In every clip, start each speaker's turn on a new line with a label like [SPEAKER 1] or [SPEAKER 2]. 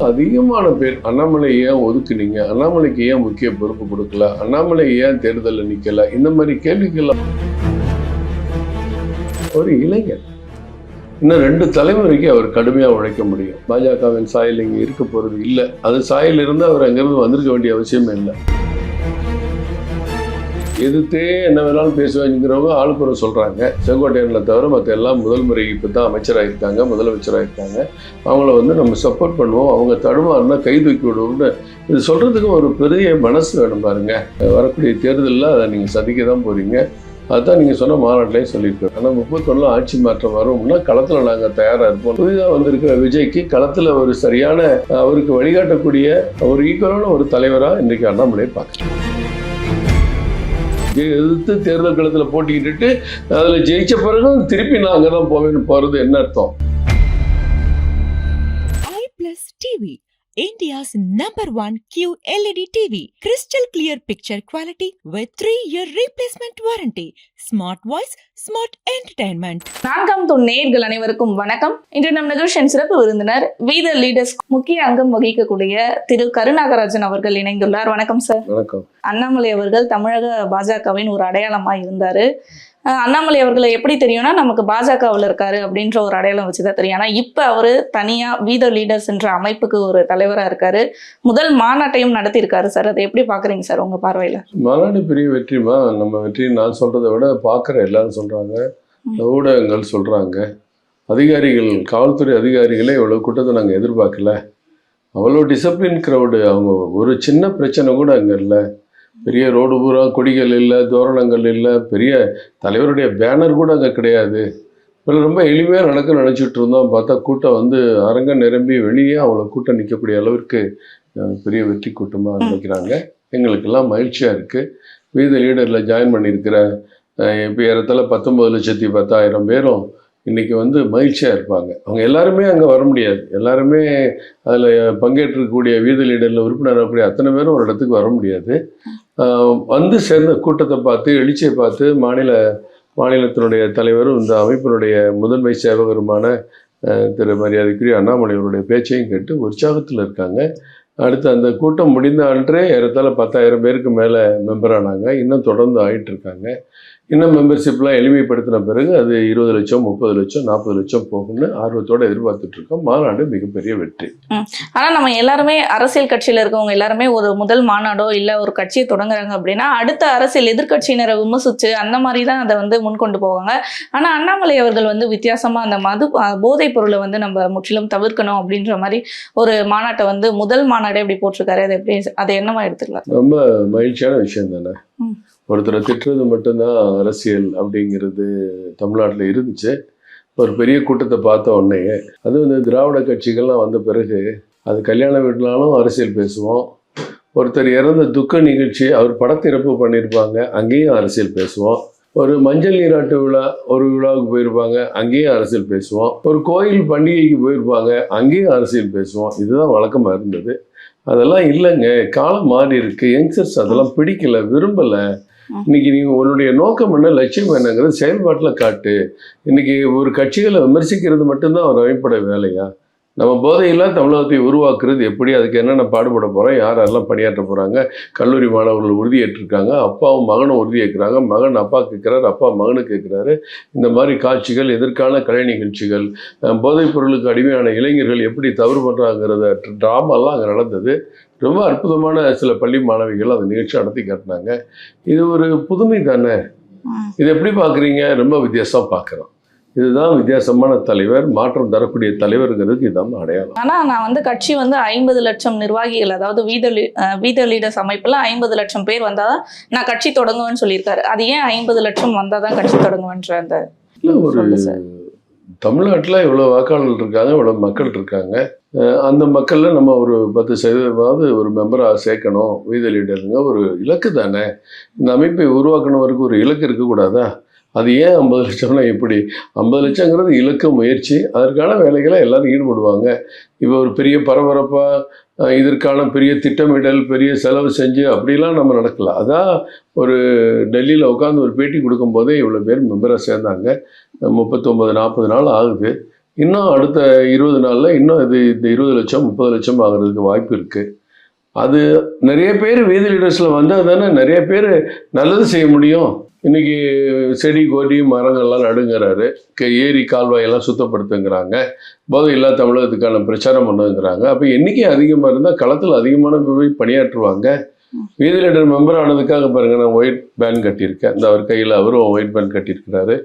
[SPEAKER 1] அதிகமான பேர் அண்ணாமலை ஏன் ஒதுக்குனீங்க, அண்ணாமலைக்கு ஏன் முக்கிய பொறுப்பு கொடுக்கல, அண்ணாமலை ஏன் தேர்தலில் நிக்கல, இந்த மாதிரி கேள்விகள். ஒரு இளைஞர் இன்னும் 2 தலைமுறைக்கு அவர் கடுமையா உழைக்க முடியும். பாஜகவின் சாயல் இங்க இருக்க போறது இல்லை. அது சாயல் இருந்து அவர் அங்கிருந்து வந்திருக்க வேண்டிய அவசியமே இல்லை. எதிர்த்தே என்ன வேணாலும் பேசுவாங்கிறவங்க ஆளுக்குறை சொல்றாங்க. செங்கோட்டையன்ல தவிர மற்ற எல்லாம் முதல் முறைக்கு இப்போ தான் அமைச்சராயிருக்காங்க, முதலமைச்சராயிருக்காங்க. அவங்கள நம்ம சப்போர்ட் பண்ணுவோம், அவங்க தடுமாறுனா கை தூக்கி விடுவோம்னு இது சொல்றதுக்கு ஒரு பெரிய மனசு வேணும் பாருங்க. வரக்கூடிய தேர்தலில் அதை நீங்க சதிக்க தான் போறீங்க. அதுதான் நீங்கள் சொன்ன மாநாட்டிலையும் சொல்லியிருக்கோம். ஆனால் 31 ஆட்சி மாற்றம் வரும்னா களத்தில் நாங்கள் தயாராக இருப்போம். புதிதாக வந்திருக்கிற விஜய்க்கு களத்தில் ஒரு சரியான அவருக்கு வழிகாட்டக்கூடிய ஒரு ஈக்குவலான ஒரு தலைவராக இன்றைக்கு அண்ணாமலையை பார்க்குறேன். எதிர்த்து தேர்தல் களத்தில் போட்டிக்கிட்டு அதில் ஜெயிச்ச பிறகு திருப்பி நான் அங்கே தான் போகிறது என்ன அர்த்தம்?
[SPEAKER 2] iTV, India's #1 QLED TV. Crystal clear picture quality with 3-year replacement warranty. Smart voice, smart entertainment.
[SPEAKER 3] 4ஆம் தூண் நேயர்கள் அனைவருக்கும் வணக்கம். இன்று நம் நிகழ்ச்சியின் சிறப்பு விருந்தினர் We The Leaders முக்கிய அங்கம் வகிக்கக்கூடிய திரு கருநாகராஜன் அவர்கள் இணைந்துள்ளார். வணக்கம் சார்.
[SPEAKER 1] வணக்கம்.
[SPEAKER 3] அண்ணாமலை அவர்கள் தமிழக பாஜகவின் ஒரு அடையாளமாக இருந்தாரு. அண்ணாமலை அவர்களை எப்படி தெரியும்னா நமக்கு பாஜகவில் இருக்காரு அப்படின்ற ஒரு அடையாளம் வச்சுதான் தெரியும். ஆனா இப்ப அவரு தனியா We The Leaders என்ற அமைப்புக்கு ஒரு தலைவரா இருக்காரு. முதல் மாநாட்டையும் நடத்தியிருக்காரு சார். அதை எப்படி பாக்குறீங்க சார் உங்க பார்வையில?
[SPEAKER 1] மாநாடு பெரிய வெற்றிமா. நம்ம வெற்றி நான் சொல்றதை விட பார்க்குற எல்லாரும் சொல்றாங்க, ஊடகங்கள் சொல்றாங்க, அதிகாரிகள், காவல்துறை அதிகாரிகளே இவ்வளவு கூட்டத்தை நாங்கள் எதிர்பார்க்கல. அவ்வளோ டிசிப்ளின் க்ரௌடு. அவங்க ஒரு சின்ன பிரச்சனை கூட அங்கே இல்லை. பெரிய ரோடு பூரா கொடிகள் இல்லை, தோரணங்கள் இல்லை, பெரிய தலைவருடைய பேனர் கூட அங்கே கிடையாது. இப்போ ரொம்ப எளிமையாக நடக்க நினச்சிட்டு இருந்தோம். பார்த்தா கூட்டம் அரங்கம் நிரம்பி வெளியே அவ்வளோ கூட்டம் நிற்கக்கூடிய அளவிற்கு பெரிய வெற்றி கூட்டமாக நினைக்கிறாங்க. எங்களுக்கெல்லாம் மகிழ்ச்சியாக இருக்குது. We The லீடரில் ஜாயின் பண்ணியிருக்கிற இப்போ ஏறத்தாழ 19,10,000 பேரும் இன்றைக்கி மகிழ்ச்சியாக இருப்பாங்க. அவங்க எல்லாருமே அங்கே வர முடியாது. எல்லாருமே அதில் பங்கேற்றக்கூடிய We The லீடரில் உறுப்பினர் வரக்கூடிய அத்தனை பேரும் ஒரு இடத்துக்கு வர முடியாது. சேர்ந்த கூட்டத்தை பார்த்து, எழுச்சியை பார்த்து மாநிலத்தினுடைய தலைவரும் இந்த அமைப்பினுடைய முதன்மை சேவகருமான திரு மரியாதைக்குரிய அண்ணாமலை அவருடைய பேச்சையும் கேட்டு உற்சாகத்தில் இருக்காங்க. அடுத்து அந்த கூட்டம் முடிந்த அன்றே ஏறத்தாழ 10,000 பேருக்கு மேலே மெம்பர் ஆனாங்க. இன்னும் தொடர்ந்து ஆகிட்டு இருக்காங்க. இன்னும் மெம்பர்ஷிப்லாம் எளிமைப்படுத்தின பிறகு அது 20 லட்சம், 30 லட்சம், 40 லட்சம் போகும்னு ஆர்வத்தோடு எதிர்பார்த்துட்டு இருக்கோம். மாநாடு மிகப்பெரிய வெற்றி.
[SPEAKER 3] ஆனால் நம்ம எல்லாருமே அரசியல் கட்சியில் இருக்கவங்க எல்லாருமே ஒரு முதல் மாநாடோ இல்லை ஒரு கட்சியை தொடங்குறாங்க அப்படின்னா அடுத்த அரசியல் எதிர்கட்சியினரை விமர்சித்து அந்த மாதிரி தான் அதை முன்கொண்டு போவாங்க. ஆனால் அண்ணாமலை அவர்கள் வித்தியாசமாக அந்த போதைப் பொருளை நம்ம முற்றிலும் தவிர்க்கணும் அப்படின்ற மாதிரி ஒரு மாநாட்டை முதல் மாநாடே இப்படி போட்டிருக்காரு. அது எப்படி, அதை என்னமா எடுத்துக்கலாம்?
[SPEAKER 1] ரொம்ப மகிழ்ச்சியான விஷயம் தானே. ஒருத்தரை திட்டுறது மட்டும்தான் அரசியல் அப்படிங்கிறது தமிழ்நாட்டில் இருந்துச்சு. ஒரு பெரிய கூட்டத்தை பார்த்த உடனே அது திராவிட கட்சிகள்லாம் வந்த பிறகு அது கல்யாண வீட்டினாலும் அரசியல் பேசுவோம். ஒருத்தர் இறந்த துக்க நிகழ்ச்சி, அவர் படத்திறப்பு பண்ணியிருப்பாங்க, அங்கேயும் அரசியல் பேசுவோம். ஒரு மஞ்சள் நீராட்டு விழா, ஒரு விழாவுக்கு போயிருப்பாங்க, அங்கேயும் அரசியல் பேசுவோம். ஒரு கோயில் பண்டிகைக்கு போயிருப்பாங்க, அங்கேயும் அரசியல் பேசுவோம். இதுதான் வழக்கமாக இருந்தது. அதெல்லாம் இல்லைங்க. காலம் மாறி இருக்கு. யங்ஸ்டர்ஸ் அதெல்லாம் பிடிக்கல, விரும்பலை. இன்னைக்கு நீ உன்னுடைய நோக்கம் என்ன, லட்சியம் என்னங்கிறது செயல்பாட்டில் காட்டு. இன்னைக்கு ஒரு கட்சிகளை விமர்சிக்கிறது மட்டும்தான் ஒரு அமைப்பட வேலையா? நம்ம போதையெல்லாம் தமிழகத்தை உருவாக்குறது எப்படி, அதுக்கு என்னென்ன பாடுபட போகிறோம், யாரெல்லாம் பணியாற்ற போகிறாங்க. கல்லூரி மாணவர்கள் உறுதியேற்றிருக்காங்க, அப்பாவும் மகனும் உறுதியேற்கிறாங்க, மகன் அப்பா கேட்குறாரு, அப்பா மகனுக்கு கேட்குறாரு. இந்த மாதிரி காட்சிகள், எதற்கான கலை நிகழ்ச்சிகள், போதைப் பொருளுக்கு அடிமையான இளைஞர்கள் எப்படி தவறு பண்ணுறாங்கிறத ட்ராமாலாம் அங்கே நடந்தது. ரொம்ப அற்புதமான சில பள்ளி மாணவிகள் அந்த நிகழ்ச்சி நடத்தி காட்டினாங்க. இது ஒரு புதுமை தானே. இது எப்படி பார்க்குறீங்க? ரொம்ப வித்தியாசம் பார்க்குறோம். இதுதான் வித்தியாசமான தலைவர், மாற்றம் தரக்கூடிய தலைவருங்கிறதுக்கு இதுதான் அடையாளம்.
[SPEAKER 3] ஆனா நான் கட்சி 50 லட்சம் நிர்வாகிகள், அதாவது We The Leaders அமைப்புல 50 லட்சம் பேர் வந்தாதான் நான் கட்சி தொடங்குவேன்னு சொல்லியிருக்காரு. அது ஏன் 50 லட்சம் வந்தாதான் கட்சி தொடங்குவேன்ற அந்த
[SPEAKER 1] ஒரு தமிழ்நாட்டில் இவ்வளோ வாக்காளர்கள் இருக்காங்க, இவ்வளோ மக்கள் இருக்காங்க. அந்த மக்களில் நம்ம ஒரு 10% ஒரு மெம்பராக சேர்க்கணும். We The லீடருங்க ஒரு இலக்கு தானே. இந்த அமைப்பை உருவாக்கணவருக்கு ஒரு இலக்கு இருக்கக்கூடாதா? அது ஏன் 50 லட்சம்னா எப்படி? 50 லட்சங்கிறது இலக்கு, முயற்சி, அதற்கான வேலைகளை எல்லாரும் ஈடுபடுவாங்க. இப்போ ஒரு பெரிய பரபரப்பாக இதற்கான பெரிய திட்டமிடல், பெரிய செலவு செஞ்சு அப்படிலாம் நம்ம நடக்கல. அதான் ஒரு டெல்லியில் உட்காந்து ஒரு பேட்டி கொடுக்கும்போதே இவ்வளோ பேர் மெம்பராக சேர்ந்தாங்க. 39-40 நாள் ஆகுது. இன்னும் அடுத்த 20 நாளில் இன்னும் இந்த 20 லட்சம் 30 லட்சம் ஆகிறதுக்கு வாய்ப்பு இருக்குது. அது நிறைய பேர் வீதி லீடர்ஸில் வந்தால் தானே நிறைய பேர் நல்லது செய்ய முடியும். இன்றைக்கி செடி கொடி மரங்கள்லாம் நடுங்கிறாரு, ஏரி கால்வாயெல்லாம் சுத்தப்படுத்துங்கிறாங்க, போதை இல்லா தமிழகத்துக்கான பிரச்சாரம் பண்ணுங்கிறாங்க. அப்போ எண்ணிக்கை அதிகமாக இருந்தால் களத்தில் அதிகமான போய் பணியாற்றுவாங்க. வீதி லீடர் மெம்பர் ஆனதுக்காக பாருங்கள், நான் ஒயிட் பேண்ட் கட்டியிருக்கேன். இந்த அவர் கையில் அவரும் ஒயிட் பேண்ட் கட்டியிருக்கிறாரு.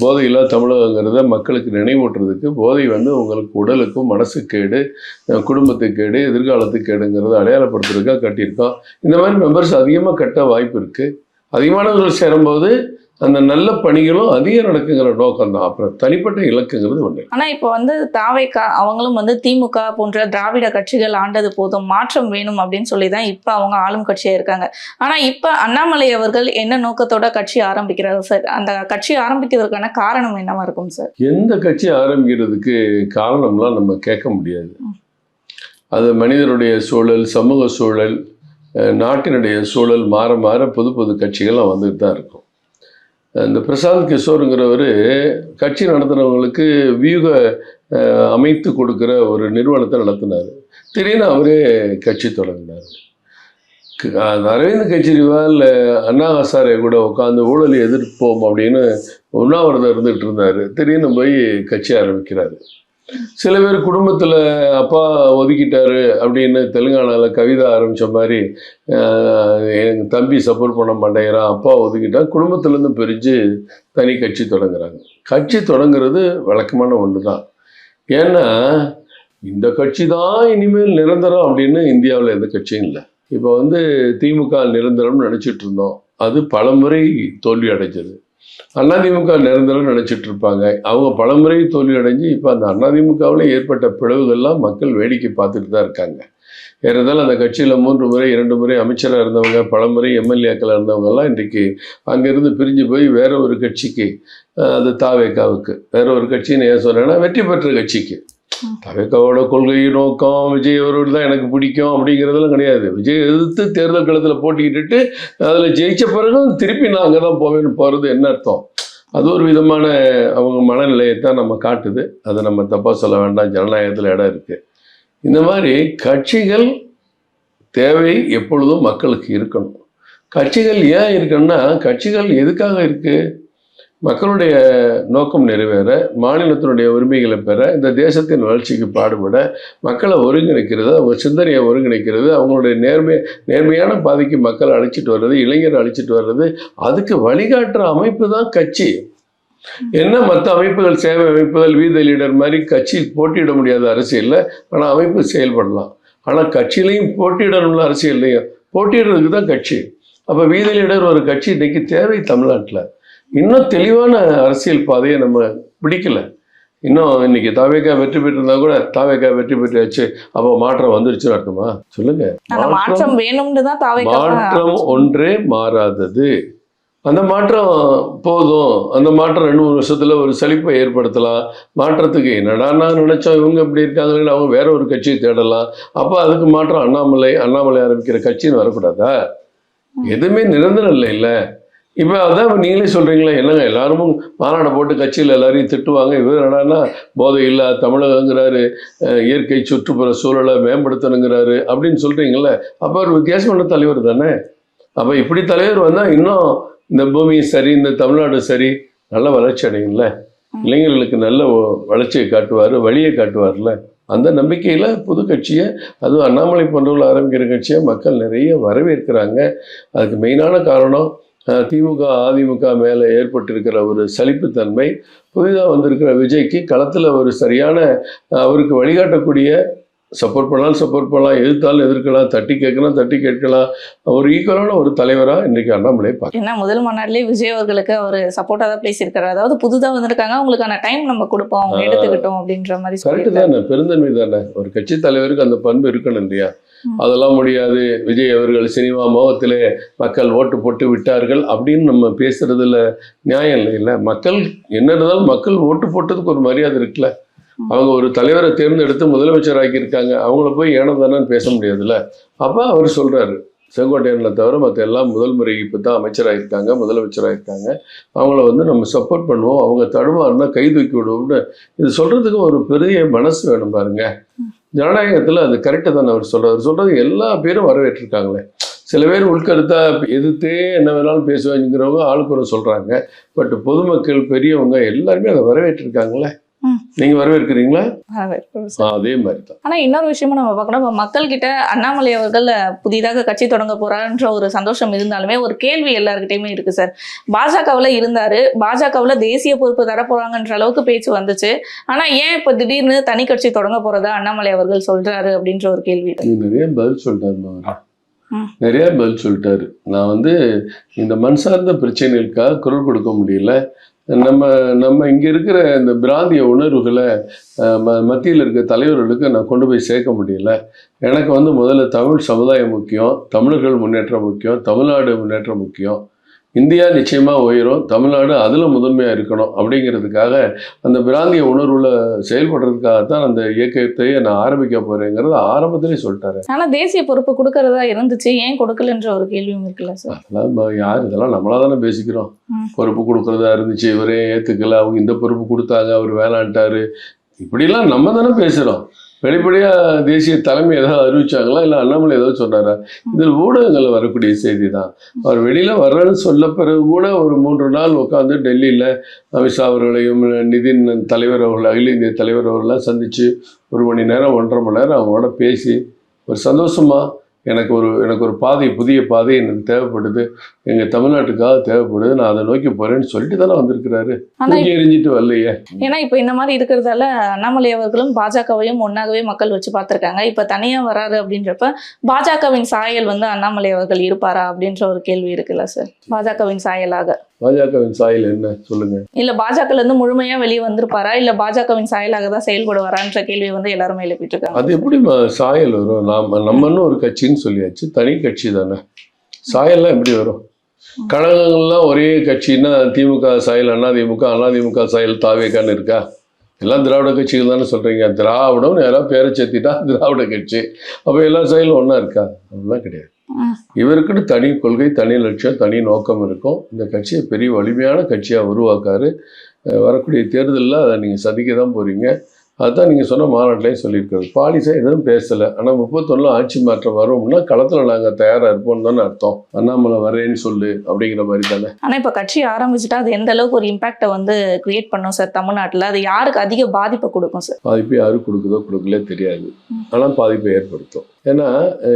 [SPEAKER 1] போதை இல்லா தமிழகங்கிறத மக்களுக்கு நினைவூட்டுறதுக்கு, போதை உங்களுக்கு உடலுக்கும் மனசுக்கு கேடு, குடும்பத்துக்கு கேடு, எதிர்காலத்துக்கு கேடுங்கிறத அடையாளப்படுத்துறதுக்காக கட்டியிருக்கோம். இந்த மாதிரி மெம்பர்ஸ் அதிகமாக கட்ட வாய்ப்பு இருக்குது. அதிகமானவர்கள் சேரும்போது அந்த நல்ல பணிகளும் அதிகம் நடக்குங்கிற நோக்கம் தான். அப்புறம் தனிப்பட்ட இலக்குங்கிறது ஒன்று.
[SPEAKER 3] ஆனால் இப்போ தாவேகா அவங்களும் திமுக போன்ற திராவிட கட்சிகள் ஆண்டது போதும், மாற்றம் வேணும் அப்படின்னு சொல்லி தான் இப்போ அவங்க ஆளும் கட்சியாக இருக்காங்க. ஆனால் இப்போ அண்ணாமலை அவர்கள் என்ன நோக்கத்தோட கட்சி ஆரம்பிக்கிறாரு சார்? அந்த கட்சி ஆரம்பிக்கிறதுக்கான காரணம் என்னவா இருக்கும் சார்?
[SPEAKER 1] எந்த கட்சி ஆரம்பிக்கிறதுக்கு காரணம்லாம் நம்ம கேட்க முடியாது. அது மனிதனுடைய சூழல், சமூக சூழல், நாட்டினுடைய சூழல் மாற மாற புது புது கட்சிகள்லாம் வந்துட்டு தான் இருக்கும். இந்த பிரசாந்த் கிஷோருங்கிறவர் கட்சி நடத்துகிறவங்களுக்கு வியூக அமைத்து கொடுக்குற ஒரு நிறுவனத்தை நடத்தினார். திடீர்னு அவரே கட்சி தொடங்கினார். அரவிந்த் கெஜ்ரிவால் அண்ணா ஹசாரே கூட உட்காந்து ஊழலை எதிர்ப்போம் அப்படின்னு உண்ணாவிரதம் இருந்துகிட்டு இருந்தார். திடீர்னு போய் கட்சி ஆரம்பிக்கிறாரு. சில பேர் குடும்பத்தில் அப்பா ஒதுக்கிட்டாரு அப்படின்னு தெலுங்கானாவில் கவிதை ஆரம்பித்த மாதிரி எங்கள் தம்பி சப்போர்ட் பண்ண மாட்டேங்கிறான், அப்பா ஒதுக்கிட்டா, குடும்பத்துலேருந்து பிரிஞ்சு தனி கட்சி தொடங்குறாங்க. கட்சி தொடங்குறது வழக்கமான ஒன்று தான். ஏன்னா இந்த கட்சி தான் இனிமேல் நிரந்தரம் அப்படின்னு இந்தியாவில் எந்த கட்சியும் இல்லை. இப்போ திமுக நிரந்தரம்னு நினச்சிட்டு இருந்தோம், அது பலமுறை தோல்வி அடைஞ்சது. அதிமுக நிரந்தரம் நினச்சிட்டு இருப்பாங்க, அவங்க பலமுறை தோல்வி அடைஞ்சு இப்போ அந்த அதிமுகவில் ஏற்பட்ட பிளவுகள்லாம் மக்கள் வேடிக்கை பார்த்துட்டு தான் இருக்காங்க. ஏறதாலும் அந்த கட்சியில் 3 முறை 2 முறை அமைச்சராக இருந்தவங்க, பலமுறை எம்எல்ஏக்களாக இருந்தவங்கெல்லாம் இன்றைக்கி அங்கேருந்து பிரிஞ்சு போய் வேற ஒரு கட்சிக்கு, அது தாவேகாவுக்கு, வேற ஒரு கட்சின்னு ஏன் சொல்கிறேன்னா வெற்றி பெற்ற கட்சிக்கு. தாவேகாவோட கொள்கை நோக்கம் விஜய் அவரோடு தான் எனக்கு பிடிக்கும் அப்படிங்கிறதெல்லாம் கிடையாது. விஜய் எதிர்த்து தேர்தல் களத்தில் போட்டிக்கிட்டு அதில் ஜெயிச்ச பிறகும் திருப்பி நான் அங்கே தான் போவேன்னு போகிறது என்ன அர்த்தம்? அது ஒரு விதமான அவங்க மனநிலையை தான் நம்ம காட்டுது. அதை நம்ம தப்பாக சொல்ல வேண்டாம், ஜனநாயகத்தில் இடம் இருக்குது. இந்த மாதிரி கட்சிகள் தேவை எப்பொழுதும் மக்களுக்கு இருக்கணும். கட்சிகள் ஏன் இருக்குன்னா, கட்சிகள் எதுக்காக இருக்குது? மக்களுடைய நோக்கம் நிறைவேற, மாநிலத்தினுடைய உரிமைகளை பெற, இந்த தேசத்தின் வளர்ச்சிக்கு பாடுபட, மக்களை ஒருங்கிணைக்கிறது, அவங்க சிந்தனையை ஒருங்கிணைக்கிறது, அவங்களுடைய நேர்மையான பாதைக்கு மக்களை அழைச்சிட்டு வர்றது, இளைஞரை அழைச்சிட்டு வர்றது, அதுக்கு வழிகாட்டுற அமைப்பு தான் கட்சி. என்ன மற்ற அமைப்புகள், சேவை அமைப்புகள், வீதி லீடர் மாதிரி கட்சி போட்டியிட முடியாத அரசியலில், ஆனால் அமைப்பு செயல்படலாம். ஆனால் கட்சியிலையும் போட்டியிடணும்ல, அரசியல்லையும் போட்டியிடுறதுக்கு தான் கட்சி. அப்போ வீதி லீடர் ஒரு கட்சி இன்றைக்கி தேவை தமிழ்நாட்டில். இன்னும் தெளிவான அரசியல் பாதையை நம்ம பிடிக்கல. இன்னும் இன்னைக்கு தாவேகா வெற்றி பெற்றிருந்தா கூட தாவேகா வெற்றி பெற்றாச்சு, அப்போ மாற்றம் வந்துருச்சுன்னு அர்த்தமா? சொல்லுங்க. மாற்றம் ஒன்றே மாறாதது. அந்த மாற்றம் போதும். அந்த மாற்றம் 2-3 வருஷத்துல ஒரு சலிப்பை ஏற்படுத்தலாம். மாற்றத்துக்கு என்னடா நான் நினைச்சோம் இவங்க இப்படி இருக்காங்களேன்னு அவங்க வேற ஒரு கட்சியை தேடலாம். அப்போ அதுக்கு மாற்றம் அண்ணாமலை ஆரம்பிக்கிற கட்சின்னு வரக்கூடாதா? எதுவுமே நிரந்தரம் இல்லை. இப்போ அதான் நீங்களே சொல்கிறீங்களே, என்னங்க எல்லாரும் மாநாடு போட்டு கட்சியில் எல்லாரையும் திட்டுவாங்க, இவர் என்னன்னா போதை இல்லை தமிழகங்கிறாரு, இயற்கை சுற்றுப்புற சூழலை மேம்படுத்தணுங்கிறாரு அப்படின்னு சொல்கிறீங்களே. அப்போ ஒரு வித்தியாசமான தலைவர் தானே. அப்போ இப்படி தலைவர் வந்தால் இன்னும் இந்த பூமி சரி, இந்த தமிழ்நாடு சரி, நல்ல வளர்ச்சி அடையும்ல, இளைஞர்களுக்கு நல்ல வளர்ச்சியை காட்டுவார், வழியை காட்டுவார்ல. அந்த நம்பிக்கையில் புது கட்சியை, அதுவும் அண்ணாமலை போன்றவர்கள் ஆரம்பிக்கிற கட்சியை மக்கள் நிறைய வரவேற்கிறாங்க. அதுக்கு மெயினான காரணம் திமுக அதிமுக மேலே ஏற்பட்டிருக்கிற ஒரு சலிப்புத்தன்மை. புதிதாக வந்திருக்கிற விஜய்க்கு களத்தில் ஒரு சரியான, அவருக்கு வழிகாட்டக்கூடிய, சப்போர்ட் பண்ணலாம், எதிர்த்தாலும் எதிர்க்கலாம், தட்டி கேட்கலாம், ஒரு ஈக்குவலான ஒரு தலைவராக இன்றைக்கு அண்ணாமலை பார்க்க.
[SPEAKER 3] ஏன்னா முதல் மாநாட்டிலே விஜய் அவர்களுக்கு அவர் சப்போர்ட்டாக தான் பேசியிருக்காரு. அதாவது புதுதாக வந்திருக்காங்க, அவங்களுக்கான டைம் நம்ம கொடுப்போம், அவங்க எடுத்துக்கிட்டோம் அப்படின்ற மாதிரி.
[SPEAKER 1] கரெக்டு தானே, பெருந்தன்மை தானே. ஒரு கட்சி தலைவருக்கு அந்த பண்பு இருக்கணும் இல்லையா? அதெல்லாம் முடியாது, விஜய் அவர்கள் சினிமா மோகத்திலே மக்கள் ஓட்டு போட்டு விட்டார்கள் அப்படின்னு நம்ம பேசுறதுல நியாயம் இல்லை. மக்கள் என்ன இருந்தாலும் மக்கள் ஓட்டு போட்டதுக்கு ஒரு மரியாதை இருக்குல்ல. அவங்க ஒரு தலைவரை தேர்ந்தெடுத்து முதலமைச்சர் ஆக்கியிருக்காங்க, அவங்கள போய் ஏனோ தானு பேச முடியாதுல்ல. அப்போ அவர் சொல்றாரு, செங்கோட்டையனை தவிர மற்ற எல்லாம் முதல் முறை இப்போ தான் அமைச்சராக முதலமைச்சராக இருக்காங்க. அவங்கள வந்து நம்ம சப்போர்ட் பண்ணுவோம், அவங்க தடுமாறுனா கை தூக்கி விடுவோம்னு இது சொல்கிறதுக்கு ஒரு பெரிய மனசு வேணும் பாருங்க. ஜனநாயகத்தில் அது கரெக்டு தானே அவர் சொல்கிறது எல்லா பேரும் வரவேற்றிருக்காங்களே. சில பேர் உள்கருத்தா எதிர்த்தே என்ன வேணாலும் பேசுவாங்கிறவங்க ஆளுக்குறை சொல்கிறாங்க. பட் பொதுமக்கள் பெரியவங்க எல்லாருமே அதை வரவேற்றிருக்காங்களே. நீங்க வரவேற்கிறீங்களா? அதே மாதிரி தான்.
[SPEAKER 3] ஆனா இன்னொரு விஷயமும் நம்ம பார்க்கணும், இப்போ மக்கள் கிட்ட அண்ணாமலை அவர்கள் புதிதாக கட்சி தொடங்க போறாருன்ற ஒரு சந்தோஷம் இருந்தாலுமே ஒரு கேள்வி எல்லாருக்கிட்டையுமே இருக்கு சார். பாஜகவில் இருந்தாரு, பாஜகவில் தேசிய பொறுப்பு தரப்போறாங்கன்ற அளவுக்கு பேச்சு வந்துச்சு. ஆனா ஏன் இப்ப திடீர்னு தனி கட்சி தொடங்க போறதா அண்ணாமலை அவர்கள் சொல்றாரு அப்படின்ற ஒரு கேள்வி.
[SPEAKER 1] நிறைய பதில் சொல்லிட்டாரு. நான் வந்து இந்த மண் சார்ந்த பிரச்சனைகளுக்காக குரல் கொடுக்க முடியல. நம்ம இங்கே இருக்கிற இந்த பிராந்திய உணர்வுகளை மத்தியில் இருக்க தலைவர்களுக்கு நான் கொண்டு போய் சேர்க்க முடியல. எனக்கு வந்து முதல்ல தமிழ் சமுதாயம் முக்கியம், தமிழர்கள் முன்னேற்றம் முக்கியம், தமிழ்நாடு முன்னேற்றம் முக்கியம். இந்தியா நிச்சயமாக உயரும், தமிழ்நாடு அதில் முதன்மையாக இருக்கணும் அப்படிங்கிறதுக்காக அந்த பிராந்திய உணர்வில் செயல்படுறதுக்காகத்தான் அந்த இயக்கத்தையே நான் ஆரம்பிக்க போகிறேங்கிறத ஆரம்பத்திலே சொல்லிட்டாரு.
[SPEAKER 3] ஆனால் தேசிய பொறுப்பு கொடுக்கறதா இருந்துச்சு, ஏன் கொடுக்கலன்ற ஒரு கேள்வியும் இருக்குல்ல சார்?
[SPEAKER 1] அதெல்லாம் யார் இதெல்லாம் நம்மளா தானே பேசிக்கிறோம். பொறுப்பு கொடுக்கறதா இருந்துச்சு, இவரே ஏற்றுக்கல, அவங்க இந்த பொறுப்பு கொடுத்தாங்க, அவர் வேணான்ட்டாரு, இப்படிலாம் நம்ம தானே பேசுகிறோம். வெளிப்படையாக தேசிய தலைமை ஏதாவது அறிவிச்சாங்களா, இல்லை அண்ணாமலை ஏதாவது சொன்னாரா? இதில் ஊடகங்களில் வரக்கூடிய செய்தி தான். அவர் வெளியில் வர்றேன்னு சொல்ல பிறகு கூட ஒரு 3 நாள் உட்காந்து டெல்லியில் அமித்ஷா அவர்களையும் நிதின் தலைவர் அவர்கள், அகில இந்திய தலைவர் அவர்களெலாம் சந்தித்து 1 மணி நேரம் 1.5 மணி நேரம் அவங்களோட பேசி ஒரு சந்தோஷமாக எனக்கு ஒரு பாதை, புதிய பாதை எனக்கு தேவைப்படுது, எங்கள் தமிழ்நாட்டுக்காக தேவைப்படுது, நான் அதை நோக்கி போகிறேன்னு சொல்லிட்டு தானே வந்திருக்கிறாரு. எரிஞ்சிட்டு வரலையே.
[SPEAKER 3] ஏன்னா இப்போ இந்த மாதிரி இருக்கிறதால அண்ணாமலை அவர்களும் பாஜகவையும் ஒன்றாகவே மக்கள் வச்சு பார்த்துருக்காங்க. இப்போ தனியாக வராரு அப்படின்றப்ப பாஜகவின் சாயல் வந்து அண்ணாமலை அவர்கள் இருப்பாரா அப்படின்ற ஒரு கேள்வி இருக்குல்ல சார்? பாஜகவின் சாயலாக
[SPEAKER 1] பாஜகவின் சாயல் என்ன சொல்லுங்க?
[SPEAKER 3] இல்ல பாஜகல இருந்து முழுமையா வெளியே வந்திருப்பாரா, இல்ல பாஜகவின் சாயலாக தான் செயல்படுவாரான்ற கேள்வி வந்து எல்லாருமே எழுப்பிட்டு இருக்காங்க.
[SPEAKER 1] அது எப்படி சாயல் வரும்? நம்மன்னு ஒரு கட்சின்னு சொல்லியாச்சு, தனி கட்சி தானே. சாயல்லாம் எப்படி வரும்? கழகங்கள்லாம் ஒரே கட்சின்னா திமுக சாயல் அதிமுக, அதிமுக சாயல் தாவேக்கான்னு இருக்கா? எல்லாம் திராவிட கட்சிகள் தானே சொல்றீங்க. திராவிடம் யாராவது பேரை சேர்த்திட்டா திராவிட கட்சி, அப்போ எல்லா சாயலும் ஒன்றா இருக்கா? அப்படிலாம் கிடையாது. இவருக்குன்னு தனி கொள்கை, தனி லட்சியம், தனி நோக்கம் இருக்கும். இந்த கட்சியை பெரிய வலிமையான கட்சியாக உருவாக்காரு. வரக்கூடிய தேர்தலில் அதை நீங்கள் சந்திக்க தான் போகிறீங்க. அதுதான் நீங்கள் சொன்ன மாநாட்டிலையும் சொல்லியிருக்காரு. பாலிசாக எதுவும் பேசலை. ஆனால் 31 ஆட்சி மாற்றம் வரும்னா களத்தில் நாங்கள் தயாராக இருப்போம்னு தானே அர்த்தம். அண்ணாமலை வரேன்னு சொல்லு அப்படிங்கிற மாதிரி தானே. ஆனால்
[SPEAKER 3] இப்போ கட்சி ஆரம்பிச்சுட்டா அது எந்த அளவுக்கு ஒரு இம்பாக்டை வந்து கிரியேட் பண்ணும் சார் தமிழ்நாட்டில்? அது யாருக்கு அதிக பாதிப்பை கொடுக்கும் சார்?
[SPEAKER 1] பாதிப்பு யாருக்கு கொடுக்குதோ கொடுக்கலே தெரியாது, ஆனால் பாதிப்பை ஏற்படுத்தும். ஏன்னா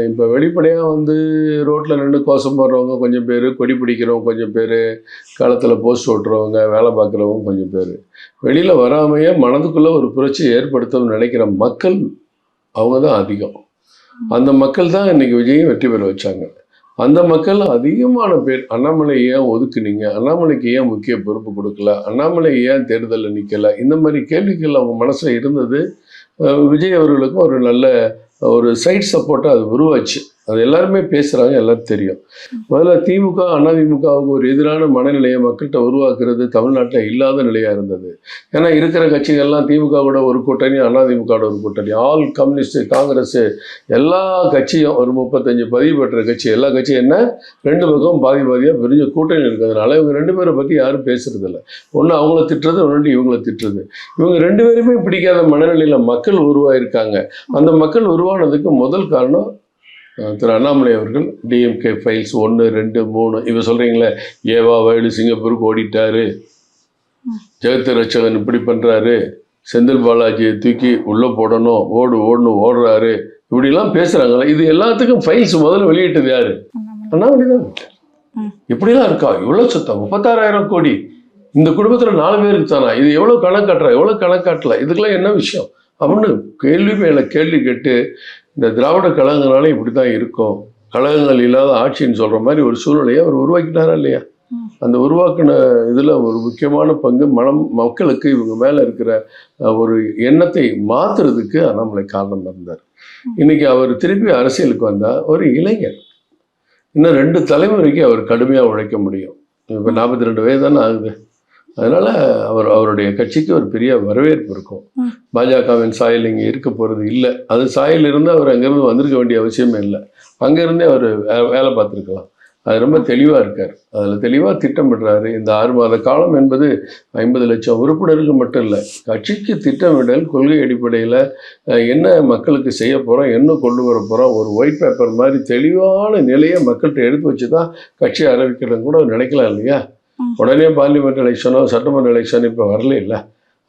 [SPEAKER 1] இப்போ வெளிப்படையாக வந்து ரோட்டில் நின்று கோஷம் போடுறவங்க கொஞ்சம் பேர், கொடி பிடிக்கிறவங்க கொஞ்சம் பேர், களத்தில் போஸ்ட் ஓட்டுறவங்க, வேலை பார்க்குறவங்க கொஞ்சம் பேர், வெளியில் வராமையே மனதுக்குள்ளே ஒரு புரட்சி ஏற்படுத்தணும்னு நினைக்கிற மக்கள் அவங்க தான் அதிகம். அந்த மக்கள் தான் இன்றைக்கி விஜயும் வெற்றி பெற வச்சாங்க. அந்த மக்கள் அதிகமான பேர் அண்ணாமலை ஏன் ஒதுக்குனீங்க, அண்ணாமலைக்கு ஏன் முக்கிய பொறுப்பு கொடுக்கல, அண்ணாமலை ஏன் தேர்தலில் நிற்கலை, இந்த மாதிரி கேள்விகள் அவங்க மனசில் இருந்தது. விஜய் அவர்களுக்கும் ஒரு நல்ல ஒரு சைட் சப்போர்ட்டாக அது உருவாச்சு. அது எல்லாருமே பேசுகிறாங்க, எல்லாரும் தெரியும். முதல்ல திமுக அதிமுகவுக்கு ஒரு எதிரான மனநிலையை மக்கள்கிட்ட உருவாக்குறது தமிழ்நாட்டில் இல்லாத நிலையாக இருந்தது. ஏன்னா இருக்கிற கட்சிகள்லாம் திமுக கூட ஒரு கூட்டணி, அதிமுகவோட ஒரு கூட்டணி, ஆல் கம்யூனிஸ்ட், காங்கிரஸ், எல்லா கட்சியும் ஒரு 35 பதிவு பெற்ற கட்சி, எல்லா கட்சியும் என்ன 2 பக்கம் பாதியாக பிரிஞ்ச கூட்டணி இருக்கிறதுனால இவங்க 2 பேரை பற்றி யாரும் பேசுறதில்ல. ஒன்று அவங்கள திட்டுறது, ஒன்று இவங்கள திட்டுறது. இவங்க 2 பேருமே பிடிக்காத மனநிலையில் மக்கள் உருவாயிருக்காங்க. அந்த மக்கள் உருவானதுக்கு முதல் காரணம் திரு அண்ணாமலை அவர்கள். டிஎம்கே ஃபைல்ஸ் 1, 2, 3 இவ சொல்கிறீங்களே, ஏவா வயலு சிங்கப்பூருக்கு ஓடிட்டாரு, ஜெகத் ரட்சகன் இப்படி பண்ணுறாரு, செந்தில் பாலாஜியை தூக்கி உள்ளே போடணும், ஓடுறாரு, இப்படிலாம் பேசுகிறாங்களே. இது எல்லாத்துக்கும் ஃபைல்ஸ் முதல்ல வெளியிட்டது யாரு? அண்ணாமலை தான். இப்படிலாம் இருக்கா? இவ்வளோ சொத்தம் 36,000 கோடி இந்த குடும்பத்தில் 4 பேருக்கு தானா? இது எவ்வளோ கணக்காட்டல? இதுக்கெல்லாம் என்ன விஷயம் அப்படின்னு கேள்வி மேலே கேள்வி கேட்டு இந்த திராவிட கழகங்களால இப்படி தான் இருக்கும், கழகங்கள் இல்லாத ஆட்சின்னு சொல்கிற மாதிரி ஒரு சூழ்நிலையை அவர் உருவாக்கிட்டாரா இல்லையா? அந்த உருவாக்கின இதில் ஒரு முக்கியமான பங்கு மக்களுக்கு இவங்க மேலே இருக்கிற ஒரு எண்ணத்தை மாற்றுறதுக்கு அண்ணாமலை காரணம் இருந்தார். இன்னைக்கு அவர் திருப்பி அரசியலுக்கு வந்தால் ஒரு இளைஞர், இன்னும் 2 தலைமுறைக்கு அவர் கடுமையாக உழைக்க முடியும். இப்போ 42 வயது தானே ஆகுது. அதனால அவருடைய கட்சிக்கு ஒரு பெரிய வரவேற்பு இருக்கும். பாஜகவின் சாயல் இங்கே இருக்க போகிறது இல்லை. அது சாயல் இருந்து அவர் அங்கேருந்து வந்திருக்க வேண்டிய அவசியமே இல்லை. அங்கேருந்தே அவர் வேலை பார்த்துருக்கலாம். அது ரொம்ப தெளிவாக இருக்கார். அதில் தெளிவாக திட்டமிடுறாரு. இந்த 6 மாத காலம் என்பது 50 லட்சம் உறுப்பினருக்கு மட்டும் இல்லை, கட்சிக்கு திட்டமிடல், கொள்கை அடிப்படையில் என்ன மக்களுக்கு செய்ய போகிறோம், என்ன கொண்டு வர போகிறோம், ஒரு ஒயிட் பேப்பர் மாதிரி தெளிவான நிலையை மக்கள்கிட்ட எடுத்து வச்சு தான் கட்சி ஆரம்பிக்கிறதுன்னு கூட நினைக்கலாம் இல்லையா? உடனே பார்லிமெண்ட் எலெக்ஷனோ சட்டமன்ற எலெக்ஷன் இப்போ வரல இல்லை.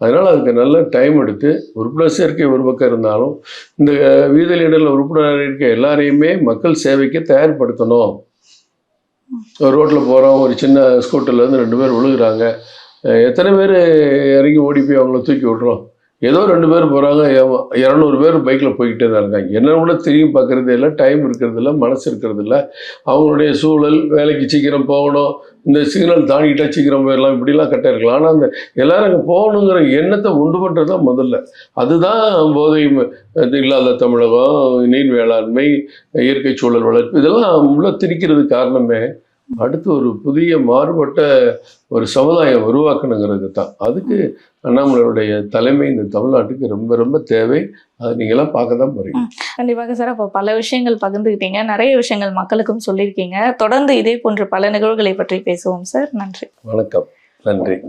[SPEAKER 1] அதனால் அதுக்கு நல்ல டைம் எடுத்து உறுப்பினர் சேர்க்கை ஒரு பக்கம் இருந்தாலும் இந்த வீதி லீடரில் உறுப்பினர் இருக்க எல்லாரையுமே மக்கள் சேவைக்கு தயார்படுத்தணும். ஒரு ரோட்டில் போகிறோம், ஒரு சின்ன ஸ்கூட்டர்லேருந்து 2 பேர் விழுகிறாங்க, எத்தனை பேர் இறங்கி ஓடி போய் அவங்கள தூக்கி விட்றோம்? ஏதோ 2 பேர் போகிறாங்க, 200 பேர் பைக்கில் போய்கிட்டே தான் இருக்காங்க. என்ன கூட தெரியும் பார்க்குறதே இல்லை, டைம் இருக்கிறது இல்லை, மனசு இருக்கிறது இல்லை. அவங்களுடைய சூழல், வேலைக்கு சீக்கிரம் போகணும், இந்த சிக்னல் தாண்டிக்கிட்டா சீக்கிரம் போயிடலாம், இப்படிலாம் கட்ட இருக்கலாம். ஆனால் அந்த எல்லோரும் அங்கே போகணுங்கிற எண்ணத்தை உண்டு பண்ணுறது தான் முதல்ல. அதுதான் போதை இல்லாத தமிழகம், நீர் வேளாண்மை, இயற்கை சூழல் வளர்ப்பு, இதெல்லாம் உள்ள திணிக்கிறதுக்கு காரணமே அடுத்து ஒரு புதிய மாறுபட்ட ஒரு சமுதாயம் உருவாக்கணுங்கிறது தான். அதுக்கு அண்ணாமலையுடைய தலைமை இந்த தமிழ்நாட்டுக்கு ரொம்ப ரொம்ப தேவை. அதை நீங்களாம் பார்க்க தான் போறீங்க.
[SPEAKER 3] கண்டிப்பாக சார். அப்போ பல விஷயங்கள் பகிர்ந்துக்கிட்டீங்க, நிறைய விஷயங்கள் மக்களுக்கும் சொல்லியிருக்கீங்க. தொடர்ந்து இதே போன்ற பல நிகழ்வுகளை பற்றி பேசுவோம் சார். நன்றி.
[SPEAKER 1] வணக்கம். நன்றி.